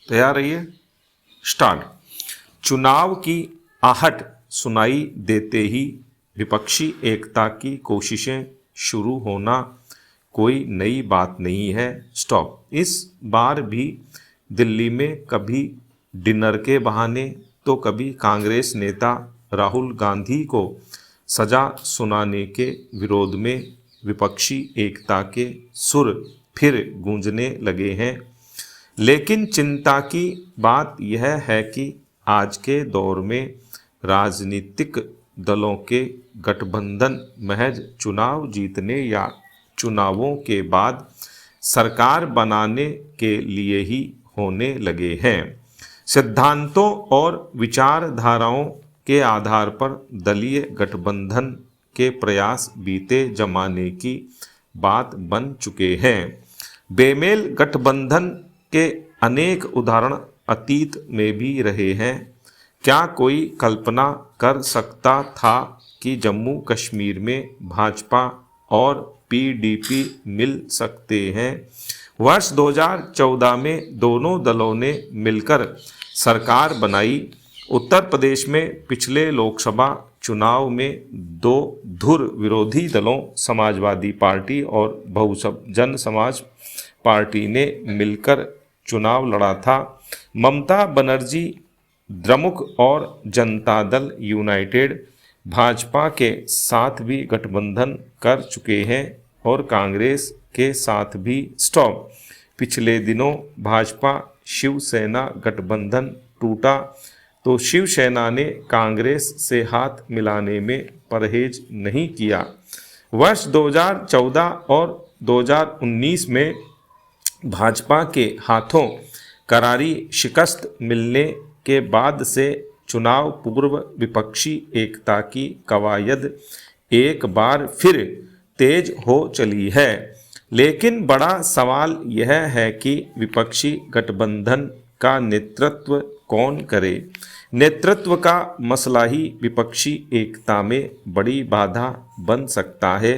तैयार रहिए। स्टार्ट। चुनाव की आहट सुनाई देते ही विपक्षी एकता की कोशिशें शुरू होना कोई नई बात नहीं है। स्टॉप। इस बार भी दिल्ली में कभी डिनर के बहाने तो कभी कांग्रेस नेता राहुल गांधी को सजा सुनाने के विरोध में विपक्षी एकता के सुर फिर गूंजने लगे हैं। लेकिन चिंता की बात यह है कि आज के दौर में राजनीतिक दलों के गठबंधन महज चुनाव जीतने या चुनावों के बाद सरकार बनाने के लिए ही होने लगे हैं। सिद्धांतों और विचारधाराओं के आधार पर दलीय गठबंधन के प्रयास बीते जमाने की बात बन चुके हैं। बेमेल गठबंधन के अनेक उदाहरण अतीत में भी रहे हैं। क्या कोई कल्पना कर सकता था कि जम्मू कश्मीर में भाजपा और पीडीपी मिल सकते हैं? वर्ष 2014 में दोनों दलों ने मिलकर सरकार बनाई। उत्तर प्रदेश में पिछले लोकसभा चुनाव में दो धुर विरोधी दलों समाजवादी पार्टी और बहुजन समाज पार्टी ने मिलकर चुनाव लड़ा था। ममता बनर्जी द्रमुक और जनता दल यूनाइटेड भाजपा के साथ भी गठबंधन कर चुके हैं और कांग्रेस के साथ भी। स्टॉप। पिछले दिनों भाजपा शिवसेना गठबंधन टूटा तो शिवसेना ने कांग्रेस से हाथ मिलाने में परहेज नहीं किया। वर्ष 2014 और 2019 में भाजपा के हाथों करारी शिकस्त मिलने के बाद से चुनाव पूर्व विपक्षी एकता की कवायद एक बार फिर तेज हो चली है। लेकिन बड़ा सवाल यह है कि विपक्षी गठबंधन का नेतृत्व कौन करे? नेतृत्व का मसला ही विपक्षी एकता में बड़ी बाधा बन सकता है।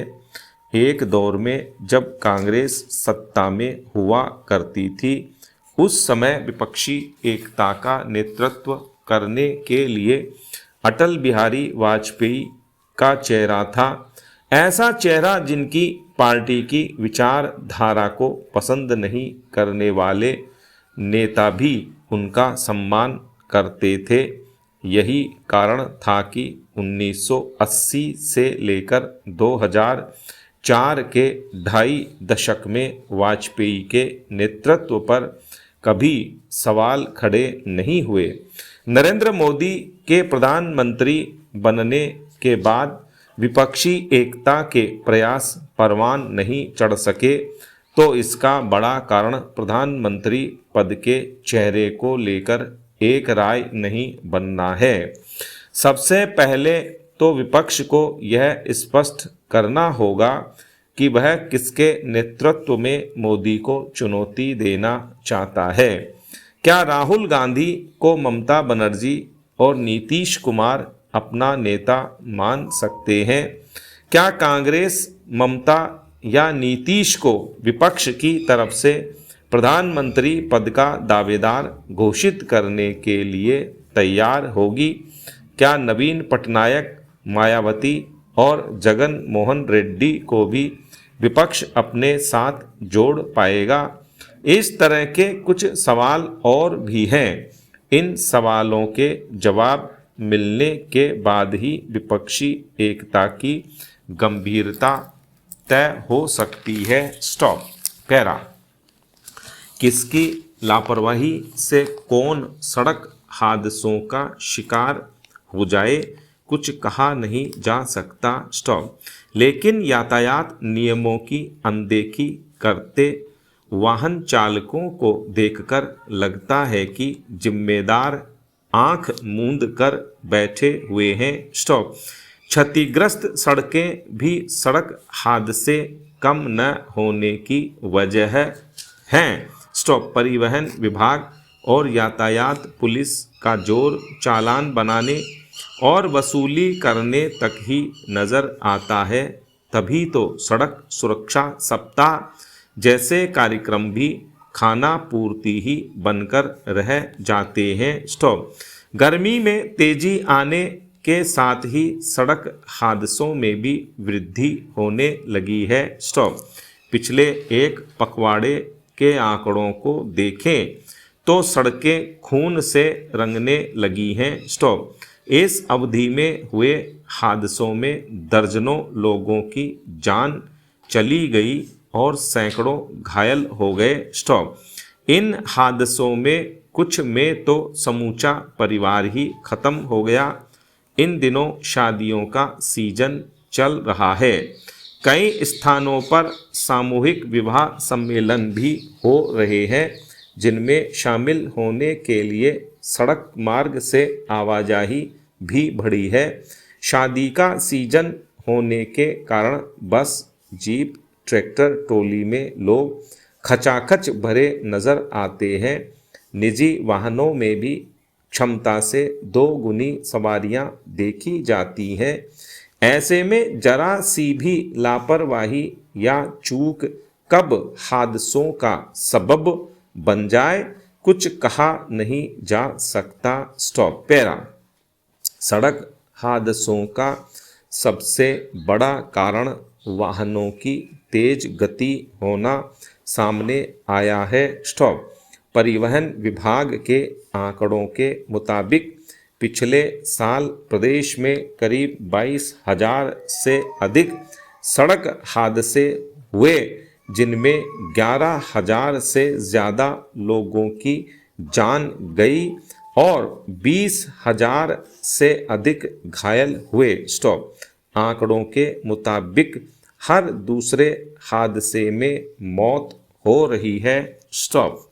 एक दौर में जब कांग्रेस सत्ता में हुआ करती थी, उस समय विपक्षी एकता का नेतृत्व करने के लिए अटल बिहारी वाजपेयी का चेहरा था। ऐसा चेहरा जिनकी पार्टी की विचारधारा को पसंद नहीं करने वाले नेता भी उनका सम्मान करते थे। यही कारण था कि 1980 से लेकर 2004 के 2.5 दशक में वाजपेयी के नेतृत्व पर कभी सवाल खड़े नहीं हुए। नरेंद्र मोदी के प्रधानमंत्री बनने के बाद विपक्षी एकता के प्रयास परवान नहीं चढ़ सके, तो इसका बड़ा कारण प्रधानमंत्री पद के चेहरे को लेकर एक राय नहीं बनना है। सबसे पहले तो विपक्ष को यह स्पष्ट करना होगा कि वह किसके नेतृत्व में मोदी को चुनौती देना चाहता है। क्या राहुल गांधी को ममता बनर्जी और नीतीश कुमार अपना नेता मान सकते हैं? क्या कांग्रेस ममता या नीतीश को विपक्ष की तरफ से प्रधानमंत्री पद का दावेदार घोषित करने के लिए तैयार होगी? क्या नवीन पटनायक, मायावती और जगन मोहन रेड्डी को भी विपक्ष अपने साथ जोड़ पाएगा? इस तरह के कुछ सवाल और भी हैं। इन सवालों के जवाब मिलने के बाद ही विपक्षी एकता की गंभीरता तय हो सकती है। स्टॉप। पैरा। किसकी लापरवाही से कौन सड़क हादसों का शिकार हो जाए, कुछ कहा नहीं जा सकता। स्टॉप। लेकिन यातायात नियमों की अनदेखी करते वाहन चालकों को देखकर लगता है कि जिम्मेदार आंख मूंद कर बैठे हुए हैं। स्टॉप। क्षतिग्रस्त सड़कें भी सड़क हादसे कम न होने की वजह हैं। स्टॉप। परिवहन विभाग और यातायात पुलिस का जोर चालान बनाने और वसूली करने तक ही नज़र आता है। तभी तो सड़क सुरक्षा सप्ताह जैसे कार्यक्रम भी खाना पूर्ति ही बनकर रह जाते हैं। स्टॉप। गर्मी में तेजी आने के साथ ही सड़क हादसों में भी वृद्धि होने लगी है। स्टॉप। पिछले एक पखवाड़े के आंकड़ों को देखें तो सड़कें खून से रंगने लगी हैं। स्टॉप। इस अवधि में हुए हादसों में दर्जनों लोगों की जान चली गई और सैकड़ों घायल हो गए। स्टॉप। इन हादसों में कुछ में तो समूचा परिवार ही खत्म हो गया। इन दिनों शादियों का सीजन चल रहा है। कई स्थानों पर सामूहिक विवाह सम्मेलन भी हो रहे हैं, जिनमें शामिल होने के लिए सड़क मार्ग से आवाजाही भी बढ़ी है। शादी का सीजन होने के कारण बस, जीप, ट्रैक्टर ट्रॉली में लोग खचाखच भरे नजर आते हैं। निजी वाहनों में भी क्षमता से 2 गुनी सवारियां देखी जाती हैं। ऐसे में जरा सी भी लापरवाही या चूक कब हादसों का सबब बन जाए, कुछ कहा नहीं जा सकता। स्टॉप। पैरा। सड़क हादसों का सबसे बड़ा कारण वाहनों की तेज गति होना सामने आया है। स्टॉप। परिवहन विभाग के आंकड़ों के मुताबिक पिछले साल प्रदेश में करीब 22,000 से अधिक सड़क हादसे हुए, जिनमें 11,000 से ज़्यादा लोगों की जान गई और 20,000 से अधिक घायल हुए। स्टॉप। आंकड़ों के मुताबिक हर दूसरे हादसे में मौत हो रही है। स्टॉप।